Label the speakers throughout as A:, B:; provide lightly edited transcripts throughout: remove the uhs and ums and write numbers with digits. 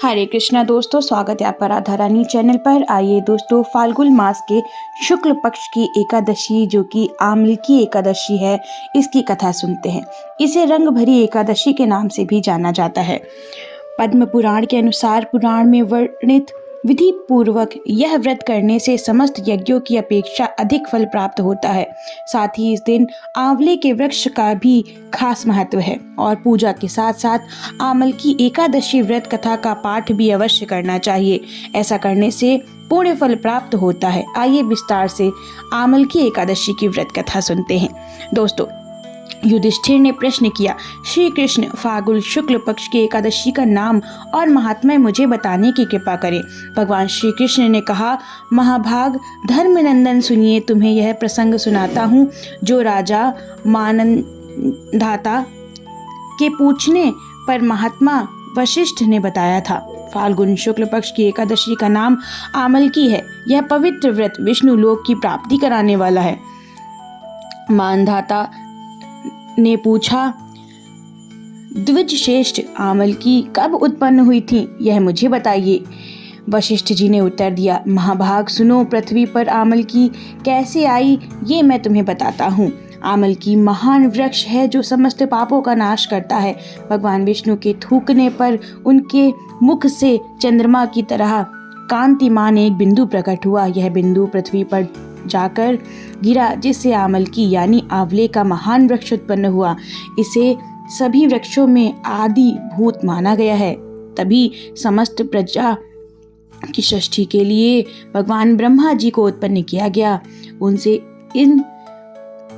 A: हरे कृष्णा दोस्तों, स्वागत है आपका राधा रानी चैनल पर। आइए दोस्तों, फाल्गुन मास के शुक्ल पक्ष की एकादशी जो कि आमल की एकादशी है, इसकी कथा सुनते हैं। इसे रंग भरी एकादशी के नाम से भी जाना जाता है। पद्म पुराण के अनुसार पुराण में वर्णित विधि पूर्वक यह व्रत करने से समस्त यज्ञों की अपेक्षा अधिक फल प्राप्त होता है। साथ ही इस दिन आंवले के वृक्ष का भी खास महत्व है और पूजा के साथ साथ आमल की एकादशी व्रत कथा का पाठ भी अवश्य करना चाहिए। ऐसा करने से पुण्य फल प्राप्त होता है। आइए विस्तार से आमल की एकादशी की व्रत कथा सुनते हैं। दोस्तों, युधिष्ठिर ने प्रश्न किया, श्री कृष्ण, फाल्गुन शुक्ल पक्ष की एकादशी का नाम और महात्म्य मुझे बताने की कृपा करें। भगवान श्री कृष्ण ने कहा, महाभाग धर्मनंदन, सुनिए, तुम्हें यह प्रसंग सुनाता हूँ जो राजा मानधाता के पूछने पर महात्मा वशिष्ठ ने बताया था। फाल्गुन शुक्ल पक्ष की एकादशी का नाम आमल की है। यह पवित्र व्रत विष्णु लोक की प्राप्ति कराने वाला है। मानधाता ने पूछा, द्विज श्रेष्ठ, आमल की कब उत्पन्न हुई थी, यह मुझे बताइए। वशिष्ठ जी ने उत्तर दिया, महाभाग सुनो, पृथ्वी पर आमल की कैसे आई ये मैं तुम्हें बताता हूँ। आमल की महान वृक्ष है जो समस्त पापों का नाश करता है। भगवान विष्णु के थूकने पर उनके मुख से चंद्रमा की तरह कांतिमान एक बिंदु प्रकट हुआ। यह बिंदु पृथ्वी पर जाकर गिरा, जिससे आमल की यानी आंवले का महान वृक्ष उत्पन्न हुआ। इसे सभी वृक्षों में आदि भूत माना गया है। तभी समस्त प्रजा की सृष्टि के लिए भगवान ब्रह्मा जी को उत्पन्न किया गया। उनसे इन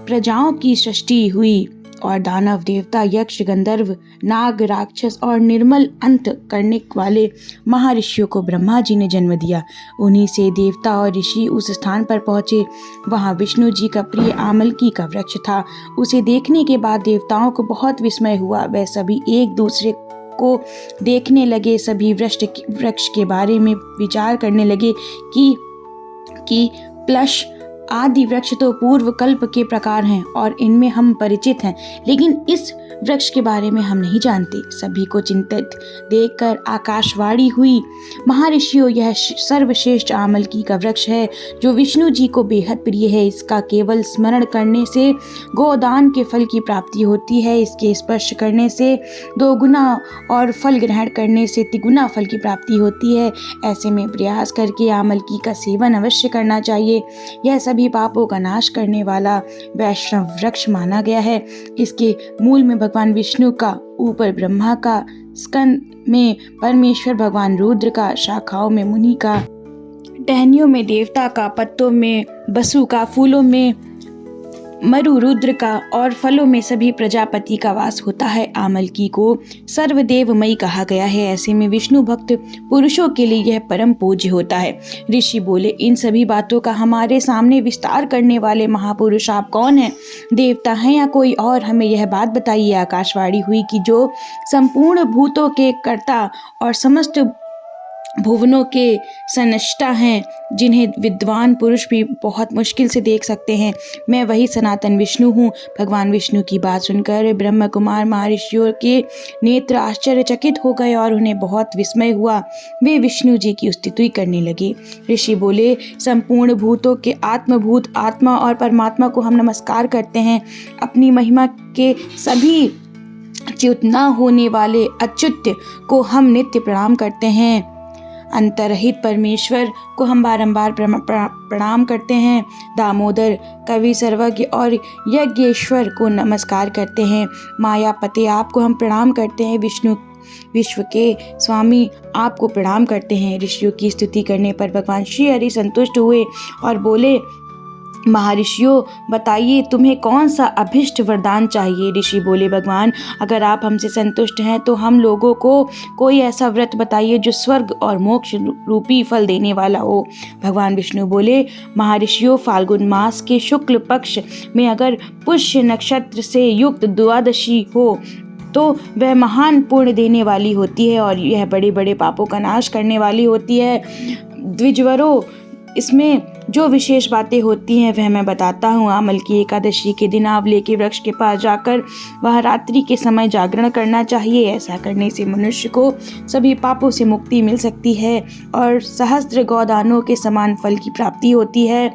A: प्रजाओं की सृष्टि हुई और दानव, देवता, यक्ष, गंधर्व, नाग, राक्षस और निर्मल अंत करने वाले महर्षियों को ब्रह्मा जी ने जन्म दिया। उन्हीं से देवता और ऋषि उस स्थान पर पहुंचे। वहां विष्णु जी का प्रिय आमलकी का वृक्ष था। उसे देखने के बाद देवताओं को बहुत विस्मय हुआ। वह सभी एक दूसरे को देखने लगे। सभी वृक्ष के बारे में विचार करने लगे कि प्लश आदि वृक्ष तो पूर्व कल्प के प्रकार हैं और इनमें हम परिचित हैं, लेकिन इस वृक्ष के बारे में हम नहीं जानते। सभी को चिंतित देखकर आकाशवाणी हुई, महर्षियों, यह सर्वश्रेष्ठ आमलकी का वृक्ष है जो विष्णु जी को बेहद प्रिय है। इसका केवल स्मरण करने से गोदान के फल की प्राप्ति होती है। इसके स्पर्श करने से 2 गुना और फल ग्रहण करने से 3 गुना फल की प्राप्ति होती है। ऐसे में प्रयास करके आमलकी का सेवन अवश्य करना चाहिए। यह सभी पापों का नाश करने वाला वैष्णव वृक्ष माना गया है। इसके मूल में भगवान विष्णु का, ऊपर ब्रह्मा का, स्कंद में परमेश्वर भगवान रुद्र का, शाखाओं में मुनि का, टहनियों में देवता का, पत्तों में बसु का, फूलों में मरु रुद्र का और फलों में सभी प्रजापति का वास होता है। आमलकी को सर्वदेवमयी कहा गया है। ऐसे में विष्णु भक्त पुरुषों के लिए यह परम पूज्य होता है। ऋषि बोले, इन सभी बातों का हमारे सामने विस्तार करने वाले महापुरुष आप कौन हैं? देवता हैं या कोई और? हमें यह बात बताइए। आकाशवाणी हुई कि जो संपूर्ण भूतों के कर्ता और समस्त भुवनों के संनष्टा हैं, जिन्हें विद्वान पुरुष भी बहुत मुश्किल से देख सकते हैं, मैं वही सनातन विष्णु हूँ। भगवान विष्णु की बात सुनकर ब्रह्म कुमार महर्षियों के नेत्र आश्चर्यचकित हो गए और उन्हें बहुत विस्मय हुआ। वे विष्णु जी की स्तुति करने लगे। ऋषि बोले, संपूर्ण भूतों के आत्मभूत आत्मा और परमात्मा को हम नमस्कार करते हैं। अपनी महिमा के सभी च्युत न होने वाले अच्युत को हम नित्य प्रणाम करते हैं। अंतरहित परमेश्वर को हम बारंबार प्रणाम करते हैं। दामोदर, कवि, सर्वज्ञ और यज्ञेश्वर को नमस्कार करते हैं। मायापते, आपको हम प्रणाम करते हैं। विष्णु, विश्व के स्वामी, आपको प्रणाम करते हैं। ऋषियों की स्तुति करने पर भगवान श्री हरि संतुष्ट हुए और बोले, महर्षियों, बताइए तुम्हें कौन सा अभिष्ट वरदान चाहिए? ऋषि बोले, भगवान, अगर आप हमसे संतुष्ट हैं तो हम लोगों को कोई ऐसा व्रत बताइए जो स्वर्ग और मोक्ष रूपी फल देने वाला हो। भगवान विष्णु बोले, महर्षियों, फाल्गुन मास के शुक्ल पक्ष में अगर पुष्य नक्षत्र से युक्त द्वादशी हो तो वह महान पुण्य देने वाली होती है और यह बड़े बड़े पापों का नाश करने वाली होती है। द्विजवरों, इसमें जो विशेष बातें होती हैं वह मैं बताता हूँ। आमल की एकादशी के दिन आंवले के वृक्ष के पास जाकर वह रात्रि के समय जागरण करना चाहिए। ऐसा करने से मनुष्य को सभी पापों से मुक्ति मिल सकती है और सहस्त्र गौदानों के समान फल की प्राप्ति होती है।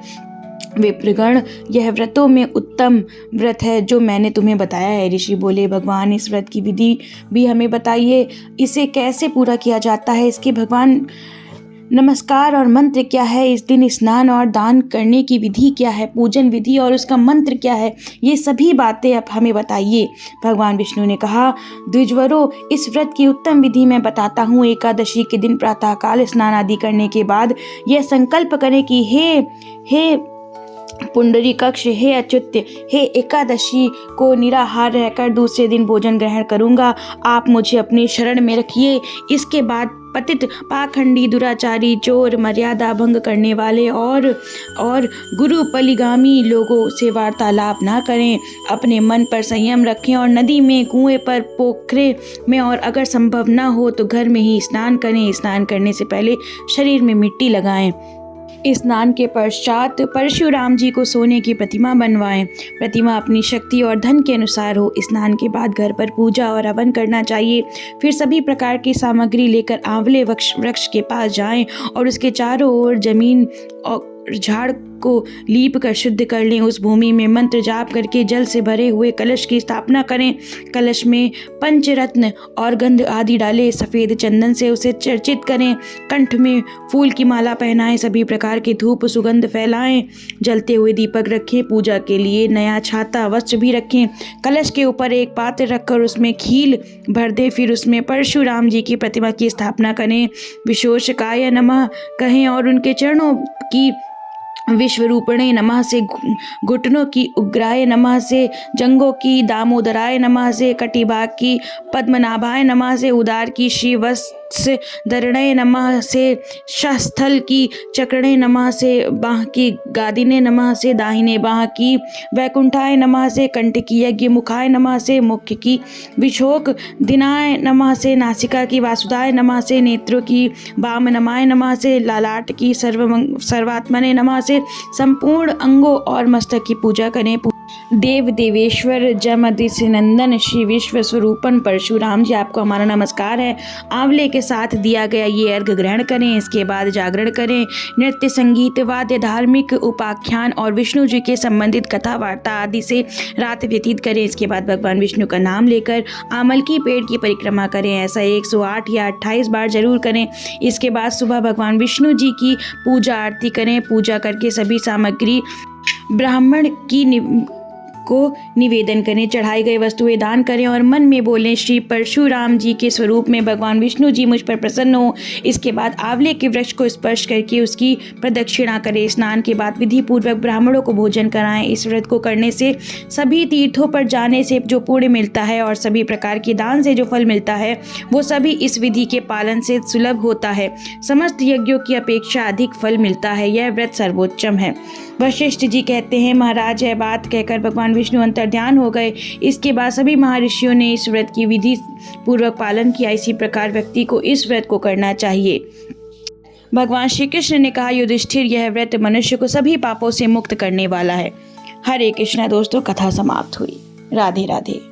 A: विप्रगण, यह व्रतों में उत्तम व्रत है जो मैंने तुम्हें बताया है। ऋषि बोले, भगवान इस व्रत की विधि भी हमें बताइए, इसे कैसे पूरा किया जाता है, इसके भगवान नमस्कार और मंत्र क्या है, इस दिन स्नान और दान करने की विधि क्या है, पूजन विधि और उसका मंत्र क्या है, ये सभी बातें अब हमें बताइए। भगवान विष्णु ने कहा, द्विजवरों, इस व्रत की उत्तम विधि मैं बताता हूँ। एकादशी के दिन प्रातःकाल स्नान आदि करने के बाद यह संकल्प करें कि हे पुंडरीकक्ष, हे अच्युत, हे एकादशी को निराहार रहकर दूसरे दिन भोजन ग्रहण करूंगा, आप मुझे अपनी शरण में रखिए। इसके बाद पतित, पाखंडी, दुराचारी, चोर, मर्यादा भंग करने वाले और गुरु पलिगामी लोगों से वार्तालाप ना करें। अपने मन पर संयम रखें और नदी में, कुएं पर, पोखरे में और अगर संभव ना हो तो घर में ही स्नान करें। स्नान करने से पहले शरीर में मिट्टी लगाएं। स्नान के पश्चात परशुराम जी को सोने की प्रतिमा बनवाएं। प्रतिमा अपनी शक्ति और धन के अनुसार हो। स्नान के बाद घर पर पूजा और हवन करना चाहिए। फिर सभी प्रकार की सामग्री लेकर आंवले वृक्ष के पास जाएं और उसके चारों ओर जमीन और झाड़ को लीप कर शुद्ध कर लें। उस भूमि में मंत्र जाप करके जल से भरे हुए कलश की स्थापना करें। कलश में पंचरत्न और गंध आदि डालें। सफ़ेद चंदन से उसे चर्चित करें। कंठ में फूल की माला पहनाएं। सभी प्रकार के धूप सुगंध फैलाएं। जलते हुए दीपक रखें। पूजा के लिए नया छाता वस्त्र भी रखें। कलश के ऊपर एक पात्र रखकर उसमें खील भर दें। फिर उसमें परशुराम जी की प्रतिमा की स्थापना करें। विशोषकाय नमः कहें और उनके चरणों की विश्वरूपणे नमः से, घुटनों की उग्राय नमः से, जंघों की दामोदराय नमः से, कटिभाग की पद्मनाभाय नमः से, उदार की श्रीवत्सधरणे नमः से, शस्थल की चक्रणे नमः से, बाह की गादिने नमः से, दाहिने बाह की वैकुंठाय नमः से, कंठ की यज्ञ मुखाय नमः से, मुख की विशोक दिनाय नमः से, नासिका की वासुदाय नमः से, नेत्रों की वाम नमाय नमः से, लालाट की सर्वात्मने नमः से, संपूर्ण अंगों और मस्तक की पूजा करें। देव देवेश्वर जमदग्नि नंदन श्री विश्व स्वरूपन परशुराम जी, आपको हमारा नमस्कार है। आंवले के साथ दिया गया ये अर्घ ग्रहण करें। इसके बाद जागरण करें। नृत्य, संगीत, वाद्य, धार्मिक उपाख्यान और विष्णु जी के संबंधित कथा वार्ता आदि से रात व्यतीत करें। इसके बाद भगवान विष्णु का नाम लेकर आमल की पेड़ की परिक्रमा करें। ऐसा 108 या 28 बार जरूर करें। इसके बाद सुबह भगवान विष्णु जी की पूजा आरती करें। पूजा करके सभी सामग्री ब्राह्मण को निवेदन करें। चढ़ाई गई वस्तुएं दान करें और मन में बोलें, श्री परशुराम जी के स्वरूप में भगवान विष्णु जी मुझ पर प्रसन्न हो। इसके बाद आंवले के वृक्ष को स्पर्श करके उसकी प्रदक्षिणा करें। स्नान के बाद विधि पूर्वक ब्राह्मणों को भोजन कराएं। इस व्रत को करने से सभी तीर्थों पर जाने से जो पुण्य मिलता है और सभी प्रकार के दान से जो फल मिलता है वो सभी इस विधि के पालन से सुलभ होता है। समस्त यज्ञों की अपेक्षा अधिक फल मिलता है। यह व्रत सर्वोच्चम है। वशिष्ठ जी कहते हैं, महाराज, यह बात कहकर भगवान विष्णु अंतर्ध्यान हो गए। इसके बाद सभी महर्षियों ने इस व्रत की विधि पूर्वक पालन किया। इसी प्रकार व्यक्ति को इस व्रत को करना चाहिए। भगवान श्री कृष्ण ने कहा, युधिष्ठिर, यह व्रत मनुष्य को सभी पापों से मुक्त करने वाला है। हरे कृष्णा। दोस्तों, कथा समाप्त हुई। राधे राधे।